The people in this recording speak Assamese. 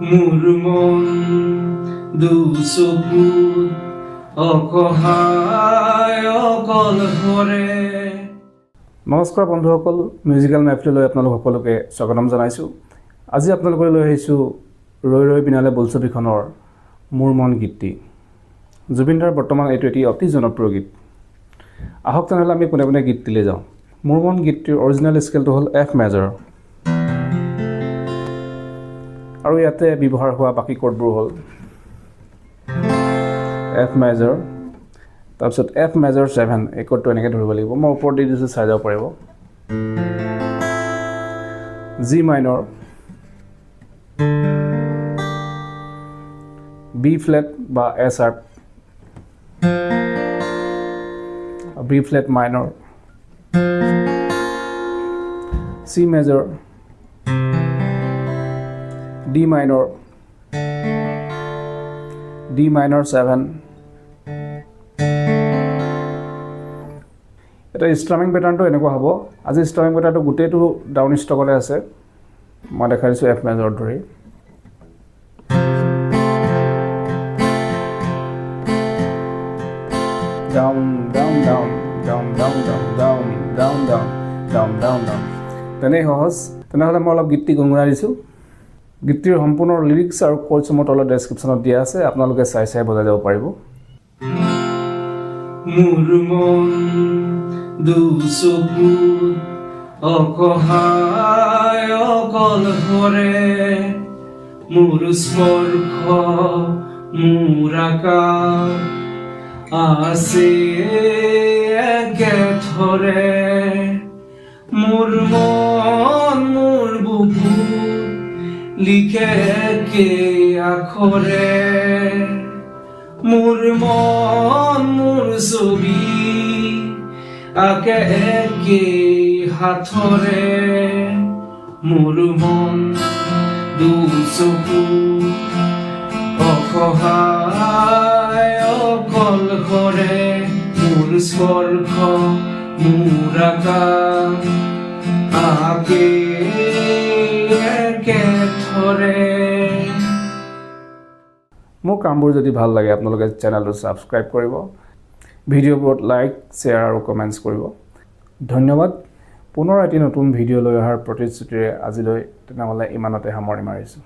মোৰ মন দুচকুত অকহায় অকলশৰে। নমস্কাৰ বন্ধুসকল, মিউজিকেল মেহফিললৈ আপোনালোক সকলোকে স্বাগতম জনাইছোঁ। আজি আপোনালোকলৈ লৈ আহিছোঁ ৰৈ ৰৈ বিনালে বোলছবিখনৰ মোৰ মন গীতটি। জুবিন দাৰ বৰ্তমান এইটো এটি অতি জনপ্ৰিয় গীত। আহক তেনেহ'লে আমি পোনে পোনে গীতটিলৈ যাওঁ। মোৰ মন গীতটিৰ অৰিজিনেল স্কেলটো হ'ল এফ মেজৰ, আৰু ইয়াতে ব্যৱহাৰ হোৱা বাকী কৰ্ডবোৰ হ'ল এফ মেজৰ, তাৰপিছত এফ মেজৰ 7, এই কৰ্ডটো এনেকৈ ধৰিব লাগিব। মই ওপৰত দি দিছোঁ, চাই যাব পাৰিব। জি মাইনৰ, বি ফ্লেট বা A sharp, B flat minor, C major, D minor, D minor 7। এটা ষ্ট্ৰামিং পেটাৰ্ণটো এনেকুৱা হ'ব। আজি ষ্ট্ৰামিং পেটাৰ্ণটো গোটেইটো ডাউন ষ্টকতে আছে। মই দেখাই দিছোঁ এফ মেজৰ ধৰি। Down down down down down down down down down down down down, তেনেই সহজ। তেনেহ'লে মই অলপ গীতটি গুণগুণাই দিছোঁ। গীতটিৰ সম্পূৰ্ণ লিৰিক্স আৰু কৰ্ডছ মোৰ তলত ডেছক্ৰিপশ্যনত দিয়া আছে, আপোনালোকে চাই চাই বজাই যাব পাৰিব। মোৰ মন দুচকুত অকহায় অকলশৰে, মোৰ স্পৰ্শ মোৰ আকাশ আছে একেথৰে। মোৰ মন মোৰ বুকুত লিখে একেই আখৰে, মোৰ মন মোৰ ছবি আকে একেই হাতৰে। মোৰ মন দুচকুত অসহায় অকলশৰে, মোৰ স্পৰ্শ মোৰ আকাশ আকে একেথৰে। মোৰ কামবোৰ যদি ভাল লাগে আপোনালোকে চেনেলটো ছাবস্ক্ৰাইব কৰিব, ভিডিঅ'বোৰত লাইক, শ্বেয়াৰ আৰু কমেণ্টছ কৰিব। ধন্যবাদ। পুনৰ এটি নতুন ভিডিঅ' লৈ অহাৰ প্ৰতিশ্ৰুতিৰে আজিলৈ তেনেহ'লে ইমানতে সামৰণি মাৰিছোঁ।